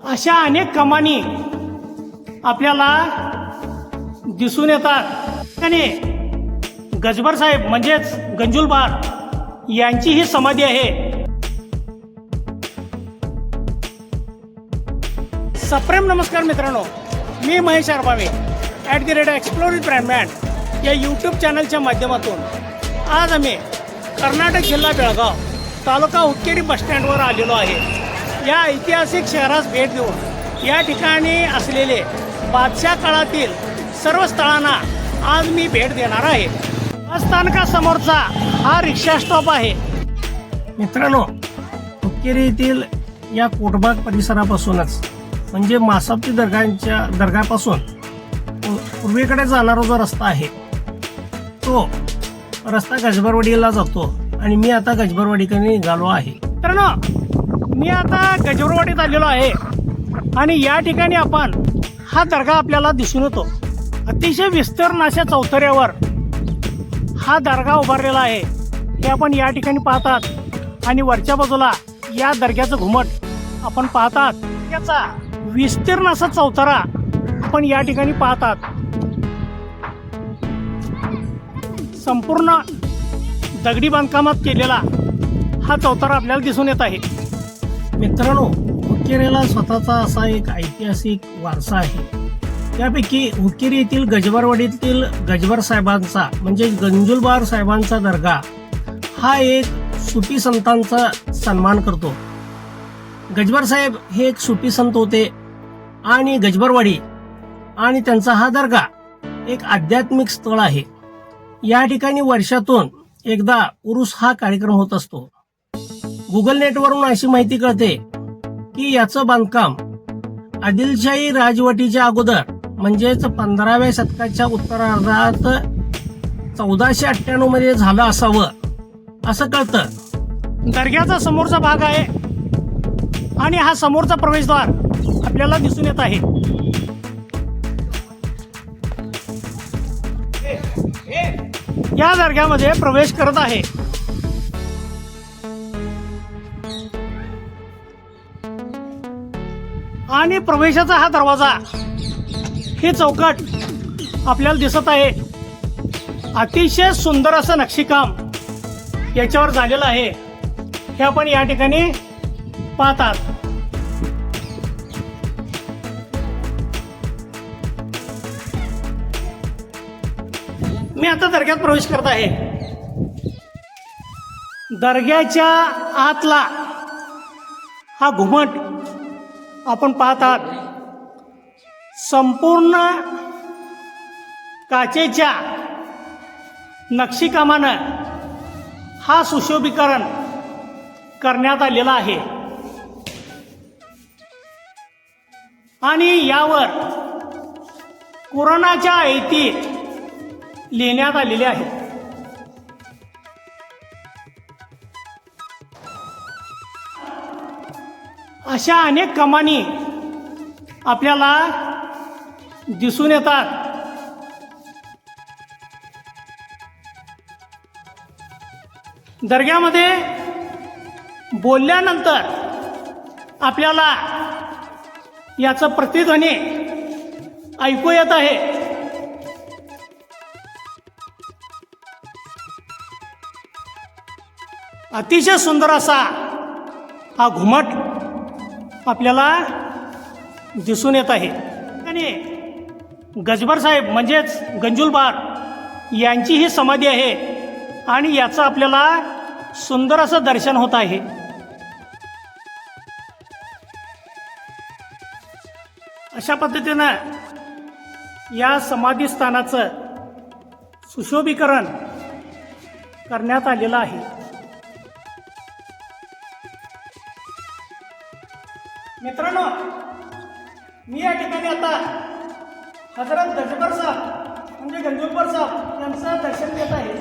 अशा अनेक कमानी आपल्याला दिसून येतात आणि गजबर साहेब म्हणजेच गंजुलबार यांची ही समाधी आहे। सप्रेम नमस्कार मित्रांनो, मी महेश आरबावे @एक्सप्लोर विथ ब्रँडमॅन या यूट्यूब चॅनलच्या माध्यमातून आज आम्ही कर्नाटक जिल्हा बेळगाव तालुका हुक्केरी बसस्टँडवर आलेलो आहे। या ऐतिहासिक शहरास भेट देऊन या ठिकाणी असलेले बादशाह काळातील सर्व स्थळांना आज मी भेट देणार आहे। बस स्थानकासमोरचा हा रिक्षा स्टॉप आहे। मित्रांनो, हुक्केरी येथील या कोटबाग परिसरापासूनच म्हणजे मासापती दर्गापासून पूर्वेकडे जाणारा जो रस्ता आहे तो रस्ता गजबरवाडीला जातो आणि मी आता गजबरवाडीकडे निघालो आहे। मित्रांनो, मी आता गजबरवाडीत आलेलो आहे आणि या ठिकाणी आपण हा दर्गा आपल्याला दिसून येतो। अतिशय विस्तीर्ण अशा चौथऱ्यावर हा दर्गा उभारलेला आहे हे आपण या ठिकाणी पाहतात आणि वरच्या बाजूला या दर्ग्याचं घुमट आपण पाहतात। याचा विस्तीर्ण असा चौथरा आपण या ठिकाणी पाहतात। संपूर्ण दगडी बांधकामात केलेला हा चौथरा आपल्याला दिसून येत आहे। मित्रांनो, हुक्केरीला स्वतःचा असा एक ऐतिहासिक वारसा आहे। त्यापैकी हुक्केरी येथील गजबरवाडीतील गजबर साहेबांचा म्हणजे गंजुलबार साहेबांचा दर्गा हा एक सुफी संतांचा सन्मान करतो। गजबर साहेब हे एक सुफी संत होते आणि गजबरवाडी आणि त्यांचा हा दर्गा एक आध्यात्मिक स्थळ आहे। या ठिकाणी वर्षातून एकदा उरूस हा कार्यक्रम होत असतो। गुगल नेटवरून अशी माहिती कळते की याचं बांधकाम आदिलशाही राजवटीच्या अगोदर म्हणजेच 15व्या शतकाच्या उत्तरार्धात 1498 मध्ये झालं असावं असं कळतं। दर्ग्याचा समोरचा भाग आहे आणि हा समोरचा प्रवेशद्वार आपल्याला दिसून येत आहे। या दर्ग्यामध्ये प्रवेश करत आहे। आणि प्रवेशाचा हा दरवाजा हे चौकट आपल्याला दिसत आहे। अतिशय सुंदर असं नक्षीकाम याच्यावर झालेलं आहे हे आपण या ठिकाणी पाहतात। मी आता दर्ग्यात प्रवेश करत आहे। दर्ग्याच्या आतला हा घुमट आपण पाहतात। संपूर्ण काचेच्या नक्षीकामानं हा सुशोभीकरण करण्यात आलेला आहे आणि यावर कुराणाच्या आयती लिहिण्यात आलेल्या आहेत। अशा अनेक कमानी आपल्याला दिसून येतात। दर्ग्यामध्ये बोलल्यानंतर आपल्याला याचं प्रतिध्वनी ऐकू येत आहे। अतिशय सुंदर असा हा घुमट आपल्याला दिसून येत आहे आणि गजबर साहेब म्हणजेच गंजुलबार यांची ही समाधी आहे आणि याचं आपल्याला सुंदर असं दर्शन होत आहे। अशा पद्धतीनं या समाधी स्थानाचं सुशोभीकरण करण्यात आलेलं आहे। मित्रांनो, मी या ठिकाणी आता हजरत गजबर साहेब म्हणजे गंजुलबार साहेब यांचं दर्शन घेत आहे।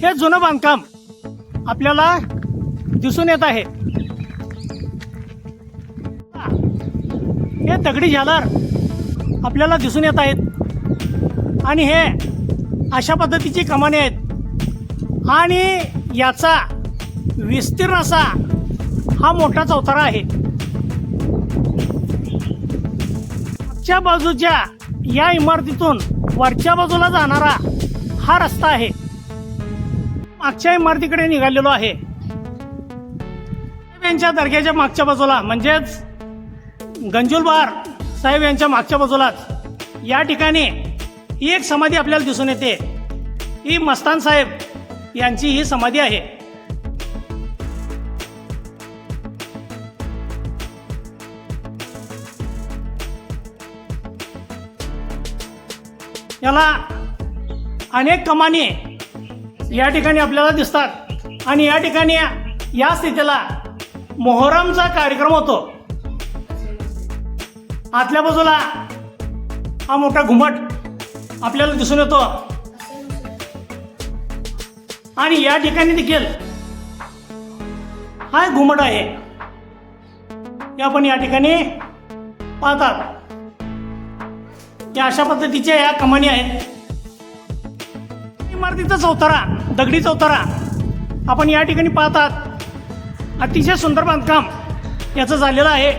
हे जुनं बांधकाम आपल्याला दिसून येत आहे। हे दगडी झालर आपल्याला दिसून येत आहेत आणि हे अशा पद्धतीची कमानी आहेत आणि याचा विस्तीर्ण असा हा मोठा चौथरा आहे. मागच्या बाजूच्या या इमारतीतून वरच्या बाजूला जाणारा हा रस्ता आहे. मागच्या इमारतीकडे निघालेलो आहे. यांच्या दर्ग्याच्या मागच्या बाजूला म्हणजेच गंजुलबार साहेब यांच्या मागच्या बाजूलाच या ठिकाणी ही एक समाधी आपल्याला दिसून येते. ही मस्तान साहेब यांची ही समाधी आहे. याला अनेक कमानी या ठिकाणी आपल्याला दिसतात आणि या ठिकाणी या स्थितीला मोहरमचा कार्यक्रम होतो. आतल्या बाजूला हा मोठा घुमट आपल्याला दिसून येतो आणि या ठिकाणी देखील हा घुमट आहे. हे आपण या ठिकाणी पाहतात. या अशा पद्धतीच्या या कमानी आहेत. इमारतीचा चौथरा, दगडी चौथरा आपण या ठिकाणी पाहतात. अतिशय सुंदर बांधकाम याचं झालेलं आहे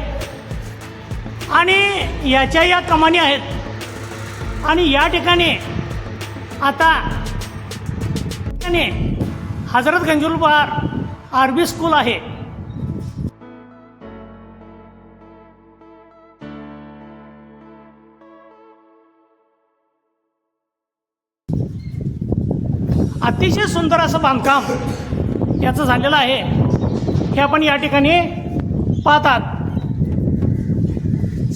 आणि याच्या या कमानी आहेत आणि या ठिकाणी आता हजरत गंजुलबार आरबी स्कूल आहे. अतिशय सुंदर असं बांधकाम याचं झालेलं आहे. हे आपण या ठिकाणी पाहतात.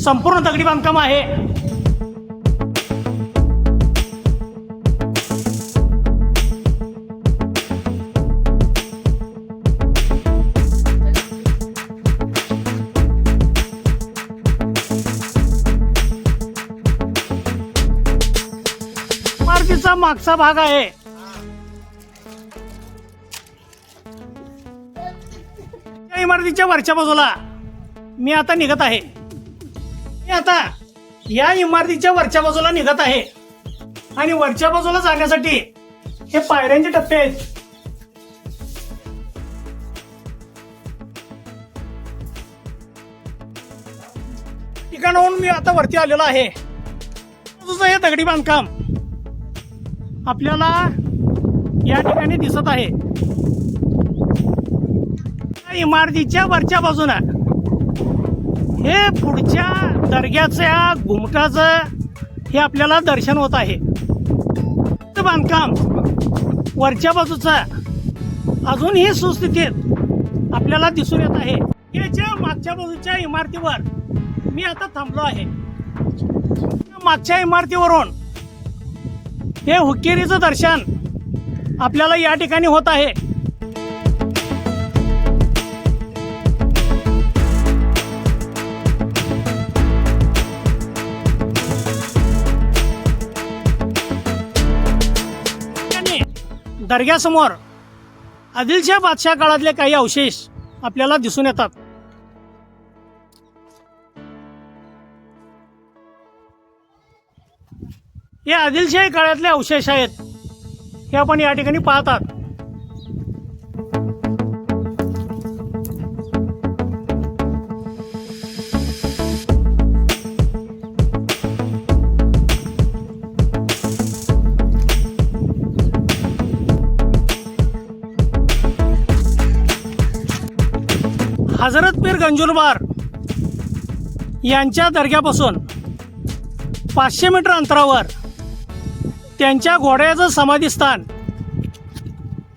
संपूर्ण दगडी बांधकाम आहे. इमारतीचा मागचा भाग आहे. या इमारतीच्या वरच्या बाजूला मी आता निघत आहे. मी आता या इमारतीच्या वरच्या बाजूला निघत आहे आणि वरच्या बाजूला जाण्यासाठी हे पायऱ्यांचे टप्पे आहेत. ठिकाणाहून मी आता वरती आलेलो आहे. तुझं हे दगडी बांधकाम आपल्याला या ठिकाणी दिसत आहे. इमारतीच्या वरच्या बाजूला हे पुढच्या दर्ग्याच्या घुमटाचं हे आपल्याला दर्शन होत आहे. बांधकाम वरच्या बाजूचं अजूनही सुस्थितीत आपल्याला दिसून येत आहे. याच्या मागच्या बाजूच्या इमारतीवर मी आता थांबलो आहे. मागच्या इमारतीवरून हे हुक्केरीचं दर्शन आपल्याला या ठिकाणी होत आहे. दर्ग्यासमोर आदिलशाह बादशाह काळातले काही अवशेष आपल्याला दिसून येतात. हे आदिलशाही काळातले अवशेष आहेत. हे आपण या ठिकाणी पाहतात. हजरत पीर गंजुलबार यांच्या दर्ग्यापासून 500 मीटर अंतरावर त्यांच्या घोड्याचं समाधीस्थान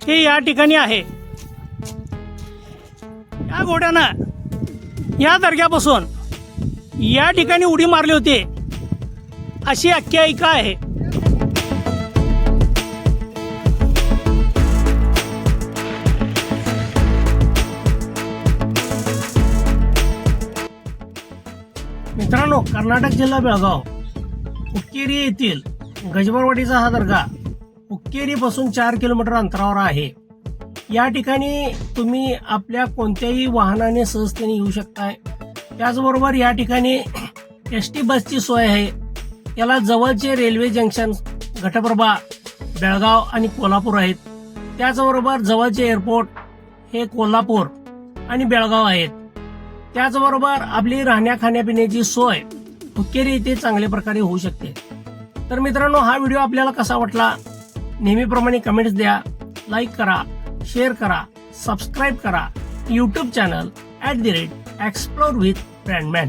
हे या ठिकाणी आहे. या घोड्यानं या दर्ग्यापासून या ठिकाणी उडी मारली होती अशी आख्यायिका आहे. मित्रांनो, कर्नाटक जिल्हा बेळगाव हुक्केरी येथील गजबरवाडीचा हा दर्गा हुक्केरीपासून 4 किलोमीटर अंतरावर आहे. या ठिकाणी तुम्ही आपल्या कोणत्याही वाहनाने सहजतेने येऊ शकताय. त्याचबरोबर या ठिकाणी एसटी बसची सोय आहे. याला जवळचे रेल्वे जंक्शन घटप्रभा बेळगाव आणि कोल्हापूर आहेत. त्याचबरोबर जवळचे एअरपोर्ट हे कोल्हापूर आणि बेळगाव आहेत. त्याचबरोबर आपली राहण्या खाण्यापिण्याची सोय हुक्केरी येथे चांगल्या प्रकारे होऊ शकते. तर मित्रांनो, हा व्हिडिओ आपल्याला कसा वाटला नेहमीप्रमाणे कमेंट्स द्या, लाईक करा, शेअर करा, सबस्क्राईब करा यूट्यूब चॅनल @एक्सप्लोर विथ ब्रँडमॅन.